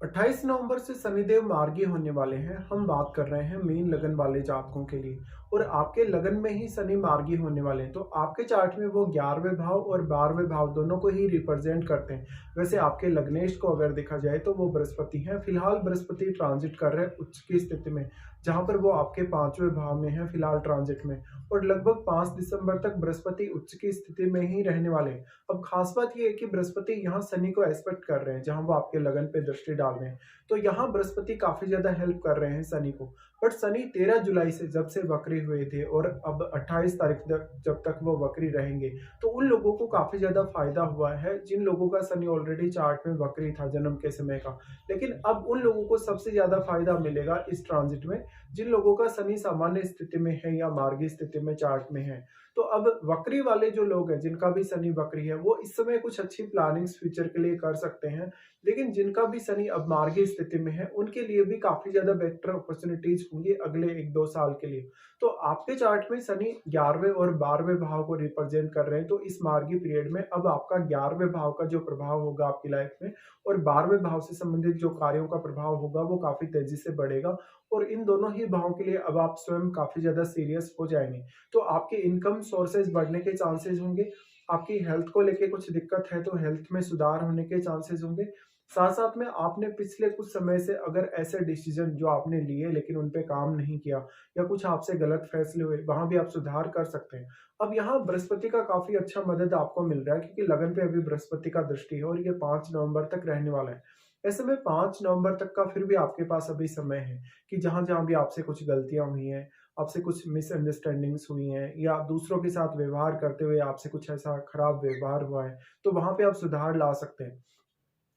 28 नवंबर से शनिदेव मार्गी होने वाले हैं। हम बात कर रहे हैं मीन लगन वाले जातकों के लिए और आपके लगन में ही शनि मार्गी होने वाले हैं। तो आपके चार्ट में वो 11वें भाव और 12वें भाव दोनों को ही रिप्रेजेंट करते हैं। वैसे आपके लग्नेश को अगर देखा जाए तो वो बृहस्पति हैं। फिलहाल बृहस्पति ट्रांजिट कर रहे हैं उच्च की स्थिति में, जहां पर वो आपके 5वें भाव में है फिलहाल ट्रांजिट में, और लगभग 5 दिसंबर तक बृहस्पति उच्च की स्थिति में ही रहने वाले हैं। अब खास बात ये है कि बृहस्पति यहाँ शनि को एस्पेक्ट कर रहे हैं, जहां वो आपके लगन पे दृष्टि डाल रहे हैं। तो यहाँ बृहस्पति काफी ज्यादा हेल्प कर रहे हैं शनि को। बट शनि 13 जुलाई से जब से वक्री हुए थे और अब 28 तारीख तक जब तक वो वक्री रहेंगे, तो उन लोगों को काफी ज्यादा फायदा हुआ है जिन लोगों का शनि ऑलरेडी चार्ट में वक्री था जन्म के समय का। लेकिन अब उन लोगों को सबसे ज्यादा फायदा मिलेगा इस ट्रांजिट में जिन लोगों का शनि सामान्य स्थिति में है या मार्गी स्थिति में चार्ट में है। तो अब वक्री वाले जो लोग हैं जिनका भी शनि वक्री है, वो इस समय कुछ अच्छी प्लानिंग्स फ्यूचर के लिए कर सकते हैं। लेकिन जिनका भी शनि अब मार्गी स्थिति में है, उनके लिए भी काफी ज्यादा बेटर अपॉर्चुनिटीज होंगी अगले 1-2 साल के लिए। तो आपके चार्ट में शनि 11वें और 12वें भाव को रिप्रेजेंट कर रहे हैं। तो इस मार्गी पीरियड में अब आपका 11वें भाव का जो प्रभाव होगा आपकी लाइफ में और 12वें भाव से संबंधित जो कार्यों का प्रभाव होगा वो काफी तेजी से बढ़ेगा। और इन दोनों ही भावों के लिए अब आप स्वयं काफी ज्यादा सीरियस हो जाएंगे। तो आपके इनकम सोर्सेज बढ़ने के चांसेस होंगे। आपकी हेल्थ को लेके कुछ दिक्कत है तो हेल्थ में सुधार होने के चांसेस होंगे। साथ साथ में आपने पिछले कुछ समय से अगर ऐसे डिसीजन जो आपने लिए लेकिन उन पे काम नहीं किया या कुछ आपसे गलत फैसले हुए, वहां भी आप सुधार कर सकते हैं। अब यहाँ बृहस्पति का काफी अच्छा मदद आपको मिल रहा है क्योंकि लगन पे अभी बृहस्पति का दृष्टि है और ये 5 नवंबर तक रहने वाला है। ऐसे में 5 नवंबर तक का फिर भी आपके पास अभी समय है कि जहां जहां भी आपसे कुछ गलतियां हुई हैं, आपसे कुछ मिसअंडरस्टैंडिंग्स हुई हैं या दूसरों के साथ व्यवहार करते हुए आपसे कुछ ऐसा खराब व्यवहार हुआ है, तो वहां पे आप सुधार ला सकते हैं।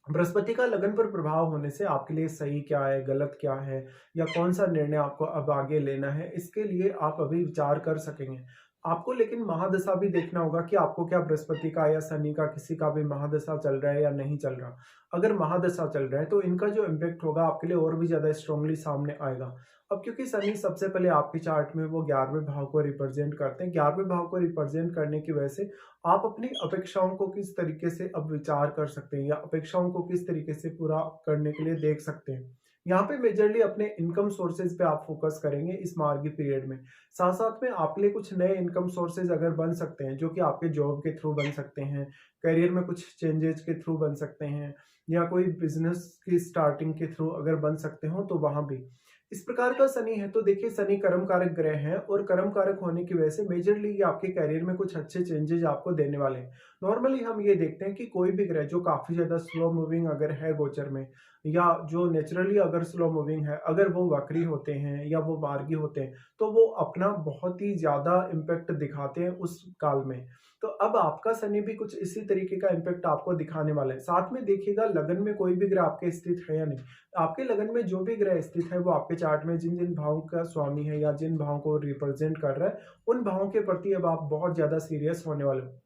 बृहस्पति का लगन पर प्रभाव होने से आपके लिए सही क्या है, गलत क्या है या कौन सा निर्णय आपको अब आगे लेना है, इसके लिए आप अभी विचार कर सकेंगे। आपको लेकिन महादशा भी देखना होगा कि आपको क्या बृहस्पति का या शनि का किसी का भी महादशा चल रहा है या नहीं चल रहा। अगर महादशा चल रहा है तो इनका जो इम्पैक्ट होगा आपके लिए और भी ज्यादा स्ट्रांगली सामने आएगा। अब क्योंकि शनि सबसे पहले आपके चार्ट में वो 11वें भाव को रिप्रेजेंट करते हैं, 11वें भाव को रिप्रेजेंट करने की वजह से आप अपनी अपेक्षाओं को किस तरीके से अब विचार कर सकते हैं या अपेक्षाओं को किस तरीके से पूरा करने के लिए देख सकते हैं। यहाँ पे मेजरली अपने इनकम सोर्सेज पे आप फोकस करेंगे इस मार्गी पीरियड में। साथ साथ में आपके लिए कुछ नए इनकम सोर्सेज अगर बन सकते हैं जो कि आपके जॉब के थ्रू बन सकते हैं, करियर में कुछ चेंजेस के थ्रू बन सकते हैं या कोई बिजनेस की स्टार्टिंग के थ्रू अगर बन सकते हो तो वहां भी इस प्रकार का शनि है। तो देखिए शनि कर्म कारक ग्रह है और कर्म कारक होने की वजह से मेजरली ये आपके करियर में कुछ अच्छे चेंजेस आपको देने वाले हैं। नॉर्मली हम ये देखते हैं कि कोई भी ग्रह जो काफी ज्यादा स्लो मूविंग अगर है गोचर में या जो नेचुरली अगर स्लो मूविंग है, अगर वो वक्री होते हैं या वो मार्गी होते हैं, तो वो अपना बहुत ही ज्यादा इम्पैक्ट दिखाते हैं उस काल में। तो अब आपका शनि भी कुछ इसी तरीके का इम्पैक्ट आपको दिखाने वाला है। साथ में देखिएगा लगन में कोई भी ग्रह आपके स्थित है या नहीं। आपके लगन में जो भी ग्रह स्थित है वो आपके चार्ट में जिन जिन भावों का स्वामी है या जिन भावों को रिप्रेजेंट कर रहा है, उन भावों के प्रति अब आप बहुत ज्यादा सीरियस होने वाले हो।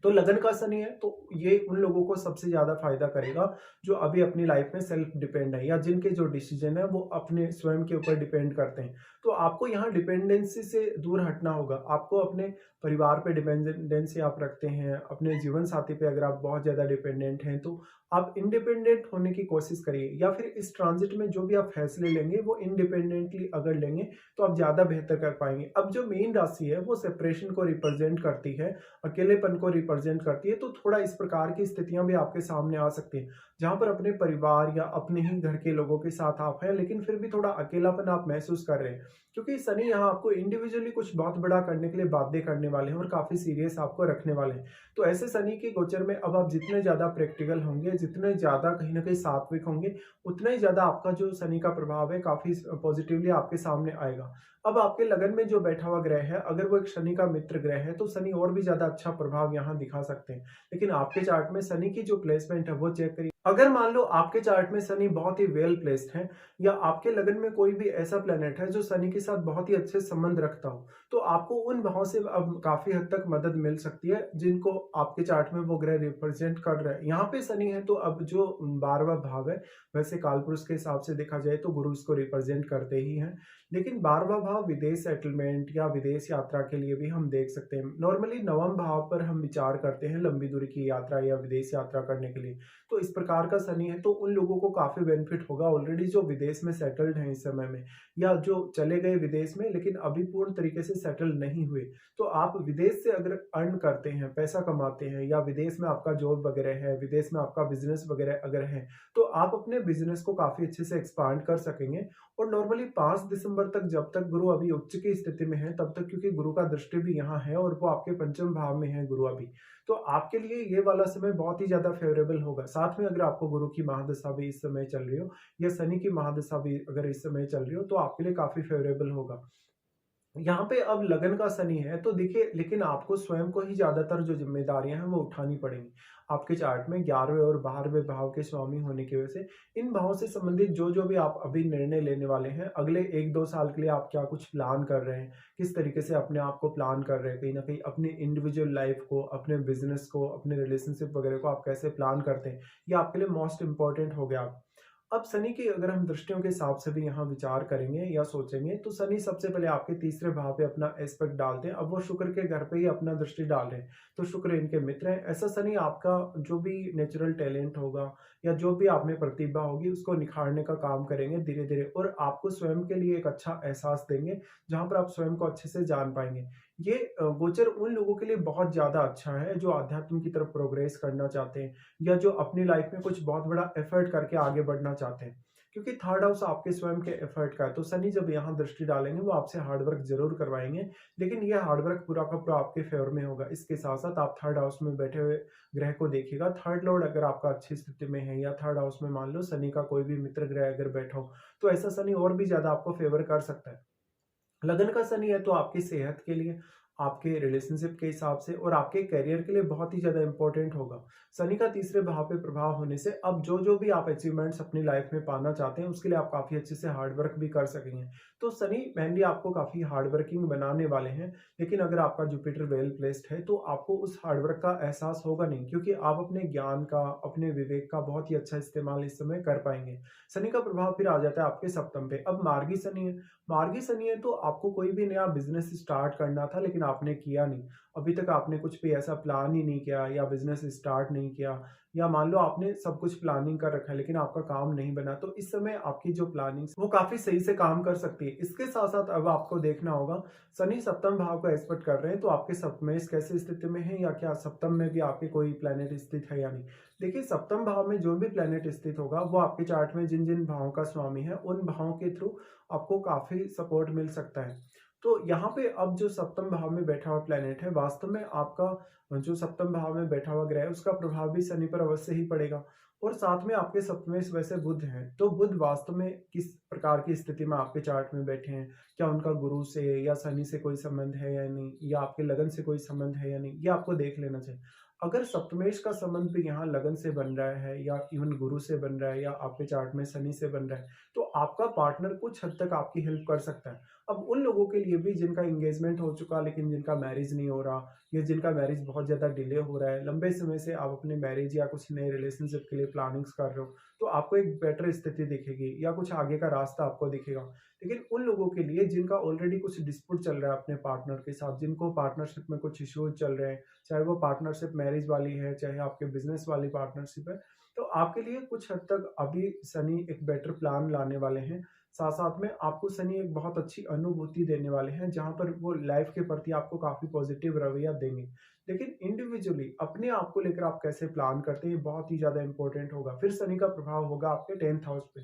तो लगन का शनि है तो ये उन लोगों को सबसे ज्यादा फायदा करेगा जो अभी अपनी लाइफ में सेल्फ डिपेंड है या जिनके जो डिसीजन है वो अपने स्वयं के ऊपर डिपेंड करते हैं। तो आपको यहाँ डिपेंडेंसी से दूर हटना होगा। आपको अपने परिवार पे डिपेंडेंसी आप रखते हैं, अपने जीवन साथी पे अगर आप बहुत ज्यादा डिपेंडेंट हैं तो आप इंडिपेंडेंट होने की कोशिश करिए, या फिर इस ट्रांजिट में जो भी आप फैसले लेंगे वो इंडिपेंडेंटली अगर लेंगे तो आप ज्यादा बेहतर कर पाएंगे। अब जो मेन राशि है वो सेपरेशन को रिप्रेजेंट करती है, अकेलेपन को रिप्रेजेंट करती है। तो थोड़ा इस प्रकार की स्थितियां भी आपके सामने आ सकती हैं जहां पर अपने परिवार या अपने ही घर के लोगों के साथ आप हैं लेकिन फिर भी थोड़ा अकेलापन आप महसूस कर रहे हैं, क्योंकि शनि यहाँ आपको इंडिविजुअली कुछ बहुत बड़ा करने के लिए बाध्य करने वाले हैं और काफी सीरियस आपको रखने वाले हैं। तो ऐसे शनि के गोचर में अब आप जितने ज्यादा प्रैक्टिकल होंगे, जितने ज्यादा कहीं ना कहीं सात्विक होंगे, उतना ही ज्यादा आपका जो शनि का प्रभाव है काफी पॉजिटिवली आपके सामने आएगा। अब आपके लगन में जो बैठा हुआ ग्रह है, अगर वो एक शनि का मित्र ग्रह है तो शनि और भी ज्यादा अच्छा प्रभाव यहाँ दिखा सकते हैं। लेकिन आपके चार्ट में शनि की जो प्लेसमेंट है वो चेक करिए। अगर मान लो आपके चार्ट में शनि बहुत ही वेल प्लेस्ड है या आपके लगन में कोई भी ऐसा प्लेनेट है जो शनि के साथ बहुत ही अच्छे संबंध रखता हो, तो आपको उन भावों से अब काफी हद तक मदद मिल सकती है जिनको आपके चार्ट में वो ग्रह रिप्रेजेंट कर रहे हैं। यहाँ पे शनि है तो अब जो 12वां भाव है, वैसे कालपुरुष के हिसाब से देखा जाए तो गुरु इसको रिप्रेजेंट करते ही हैं, लेकिन 12वां भाव विदेश सेटलमेंट या विदेश यात्रा के लिए भी हम देख सकते हैं। नॉर्मली 9वां भाव पर हम विचार करते हैं लंबी दूरी की यात्रा या विदेश यात्रा करने के लिए। तो इस प्रकार प्रकार का शनि है तो उन लोगों को काफ़ी बेनिफिट होगा ऑलरेडी जो विदेश में सेटल्ड हैं इस समय में, या जो चले गए विदेश में लेकिन अभी पूर्ण तरीके से सेटल नहीं हुए। तो आप विदेश से अगर अर्न करते हैं, पैसा कमाते हैं, या विदेश में आपका जॉब वगैरह है, विदेश में आपका बिज़नेस वगैरह अगर है, तो आप अपने बिज़नेस को काफ़ी अच्छे से एक्सपांड कर सकेंगे। और नॉर्मली 5 दिसंबर तक, जब तक गुरु अभी उच्च की स्थिति में है, तब तक, क्योंकि गुरु का दृष्टि भी यहाँ है और वो आपके पंचम भाव में है गुरु अभी। तो आपके लिए ये वाला समय बहुत ही ज़्यादा फ़ेवरेबल होगा। साथ में अगर आपको गुरु की महादशा भी इस समय चल रही हो, या शनि की महादशा भी अगर इस समय चल रही हो, तो आपके लिए काफ़ी फ़ेवरेबल होगा। यहाँ पे अब लगन का शनि है तो देखिए, लेकिन आपको स्वयं को ही ज़्यादातर जो ज़िम्मेदारियाँ हैं वो उठानी पड़ेंगी। आपके चार्ट में 11वें और 12वें भाव के स्वामी होने की वजह से इन भावों से संबंधित जो-जो भी आप अभी निर्णय लेने वाले हैं, अगले 1-2 साल के लिए आप क्या कुछ प्लान कर रहे हैं, किस तरीके से अपने आप को प्लान कर रहे हैं, कहीं न कहीं अपनी इंडिविजुअल लाइफ़ को, अपने बिज़नेस को, अपने रिलेशनशिप वगैरह को आप कैसे प्लान करते हैं, ये आपके लिए मोस्ट इम्पोर्टेंट हो गया। अब शनि की अगर हम दृष्टियों के हिसाब से भी यहाँ विचार करेंगे या सोचेंगे, तो शनि सबसे पहले आपके तीसरे भाव पे अपना एस्पेक्ट डालते हैं। अब वो शुक्र के घर पे ही अपना दृष्टि डाल रहे हैं, तो शुक्र इनके मित्र हैं। ऐसा शनि आपका जो भी नेचुरल टैलेंट होगा या जो भी आप में प्रतिभा होगी उसको निखारने का काम करेंगे धीरे धीरे, और आपको स्वयं के लिए एक अच्छा एहसास देंगे जहाँ पर आप स्वयं को अच्छे से जान पाएंगे। ये गोचर उन लोगों के लिए बहुत ज्यादा अच्छा है जो आध्यात्म की तरफ प्रोग्रेस करना चाहते हैं, या जो अपनी लाइफ में कुछ बहुत बड़ा एफर्ट करके आगे बढ़ना चाहते हैं, क्योंकि थर्ड हाउस आपके स्वयं के एफर्ट का है। तो शनि जब यहाँ दृष्टि डालेंगे वो आपसे हार्ड वर्क जरूर करवाएंगे, लेकिन यह हार्ड वर्क पूरा का पूरा आपके फेवर में होगा। इसके साथ साथ आप थर्ड हाउस में बैठे हुए ग्रह को देखिएगा। थर्ड लॉर्ड अगर आपका अच्छी स्थिति में है, या थर्ड हाउस में मान लो शनि का कोई भी मित्र ग्रह अगर बैठा हो, तो ऐसा शनि और भी ज्यादा आपको फेवर कर सकता है। लगन का शनि है तो आपकी सेहत के लिए, आपके रिलेशनशिप के हिसाब से और आपके करियर के लिए बहुत ही ज़्यादा इंपॉर्टेंट होगा। शनि का तीसरे भाव पे प्रभाव होने से अब जो भी आप अचीवमेंट्स अपनी लाइफ में पाना चाहते हैं उसके लिए आप काफ़ी अच्छे से हार्ड वर्क भी कर सकेंगे। तो शनि मेनली आपको काफ़ी हार्ड वर्किंग बनाने वाले हैं, लेकिन अगर आपका जुपिटर वेल प्लेस्ड है तो आपको उस हार्ड वर्क का एहसास होगा नहीं, क्योंकि आप अपने ज्ञान का, अपने विवेक का बहुत ही अच्छा इस्तेमाल इस समय कर पाएंगे। शनि का प्रभाव फिर आ जाता है आपके सप्तम पे। अब मार्गी शनि है। मार्गी शनि है तो आपको कोई भी नया बिजनेस स्टार्ट करना था लेकिन आपने किया नहीं। अभी तक आपने कुछ भी ऐसा प्लान ही नहीं किया, या बिजनेस स्टार्ट नहीं किया, या मान लो आपने सब कुछ प्लानिंग कर रखा है लेकिन आपका काम नहीं बना, तो इस समय आपकी जो प्लानिंग वो काफी सही से काम कर सकती है। इसके साथ साथ अब आपको देखना होगा, शनि सप्तम भाव का एस्पेक्ट कर रहे हैं तो आपके सप्तमेश कैसे स्थिति में है, या क्या सप्तम में भी आपके कोई प्लेनेट स्थित है या नहीं। देखिए, सप्तम भाव में जो भी प्लेनेट स्थित होगा वो आपके चार्ट में जिन जिन भावों का स्वामी है उन भावों के थ्रू आपको काफ़ी सपोर्ट मिल सकता है। तो यहाँ पे अब जो सप्तम भाव में बैठा हुआ प्लैनेट है, वास्तव में आपका जो सप्तम भाव में बैठा हुआ ग्रह है उसका प्रभाव भी शनि पर अवश्य ही पड़ेगा। और साथ में आपके सप्तमें वैसे बुध हैं, तो बुध वास्तव में किस प्रकार की स्थिति में आपके चार्ट में बैठे हैं, क्या उनका गुरु से या शनि से कोई संबंध है या नहीं, या आपके लगन से कोई संबंध है या नहीं, ये आपको देख लेना चाहिए। अगर सप्तमेश का संबंध भी यहाँ लगन से बन रहा है, या इवन गुरु से बन रहा है, या आपके चार्ट में शनि से बन रहा है, तो आपका पार्टनर कुछ हद तक आपकी हेल्प कर सकता है। अब उन लोगों के लिए भी जिनका एंगेजमेंट हो चुका लेकिन जिनका मैरिज नहीं हो रहा, या जिनका मैरिज बहुत ज़्यादा डिले हो रहा है, लंबे समय से आप अपने मैरिज या कुछ नए रिलेशनशिप के लिए प्लानिंग्स कर रहे हो, तो आपको एक बेटर स्थिति दिखेगी या कुछ आगे का रास्ता आपको दिखेगा। लेकिन उन लोगों के लिए जिनका ऑलरेडी कुछ डिस्प्यूट चल रहा है अपने पार्टनर के साथ, जिनको पार्टनरशिप में कुछ इश्यूज चल रहे हैं, चाहे वो पार्टनरशिप मैरिज वाली है, चाहे आपके बिजनेस वाली पार्टनरशिप है, तो आपके लिए कुछ हद तक अभी शनि एक बेटर प्लान लाने वाले हैं। साथ साथ में आपको शनि एक बहुत अच्छी अनुभूति देने वाले हैं जहां पर वो लाइफ के प्रति आपको काफी पॉजिटिव रवैया देंगे। लेकिन इंडिविजुअली अपने आप को लेकर आप कैसे प्लान करते हैं ये बहुत ही ज्यादा इंपॉर्टेंट होगा। फिर शनि का प्रभाव होगा आपके 10th हाउस पे।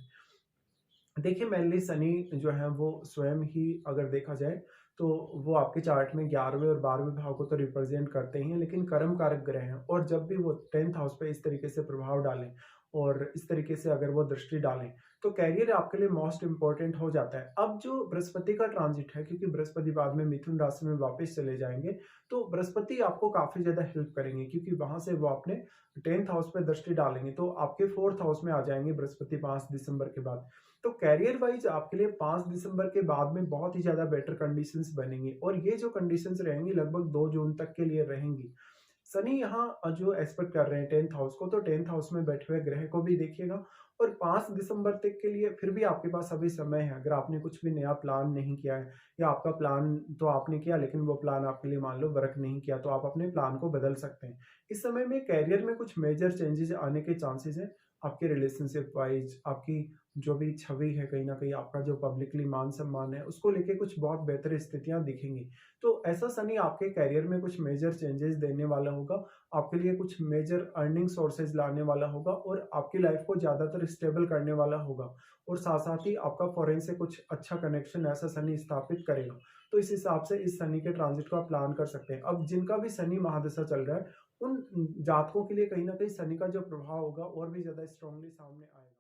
देखिए, मेनली शनि जो है वो स्वयं ही अगर देखा जाए तो वो आपके चार्ट में 11वें और 12वें भाव को तो रिप्रेजेंट करते ही हैं, लेकिन कर्म कारक ग्रह हैं, और जब भी वो 10th हाउस पे इस तरीके से प्रभाव डालें और इस तरीके से अगर वो दृष्टि डालें तो कैरियर आपके लिए मोस्ट इंपॉर्टेंट हो जाता है। अब जो बृहस्पति का ट्रांजिट है, क्योंकि बृहस्पति बाद में मिथुन राशि में वापस चले जाएंगे, तो बृहस्पति आपको काफी ज्यादा हेल्प करेंगे, क्योंकि वहां से वो अपने 10th हाउस पे दृष्टि डालेंगे तो आपके 4th हाउस में आ जाएंगे बृहस्पति 5 दिसंबर के बाद। तो कैरियर वाइज आपके लिए 5 दिसंबर के बाद में बहुत ही ज़्यादा बेटर कंडीशंस बनेंगी, और ये जो कंडीशंस रहेंगी लगभग 2 जून तक के लिए रहेंगी। शनि यहाँ जो एक्सपेक्ट कर रहे हैं 10th हाउस को, तो 10th हाउस में बैठे हुए ग्रह को भी देखिएगा। और 5 दिसंबर तक के लिए फिर भी आपके पास अभी समय है, अगर आपने कुछ भी नया प्लान नहीं किया है, या आपका प्लान तो आपने किया लेकिन वो प्लान आपके लिए मान लो वर्क नहीं किया, तो आप अपने प्लान को बदल सकते हैं। इस समय में कैरियर में कुछ मेजर चेंजेस आने के चांसेस हैं। आपके रिलेशनशिप वाइज़, आपकी जो भी छवि है कहीं न कहीं आपका जो पब्लिकली मान-सम्मान है, उसको लेके कुछ बहुत बेहतर स्थितियाँ दिखेंगी। तो ऐसा शनि आपके करियर में कुछ मेजर चेंजेस देने वाला होगा, आपके लिए कुछ मेजर अर्निंग सोर्सेज़ लाने वाला होगा और आपकी लाइफ़ को ज़्यादातर स्टेबल करने वाला होगा। और साथ-साथ ही आपका फॉरेन से कुछ अच्छा कनेक्शन ऐसा शनि स्थापित करेगा। तो इस हिसाब से इस शनि के ट्रांज़िट को आप प्लान कर सकते हैं। अब जिनका भी शनि महादशा चल रहा है, उन जातकों के लिए कहीं न कहीं शनि का जो प्रभाव होगा और भी ज़्यादा स्ट्रॉन्गली सामने आएगा।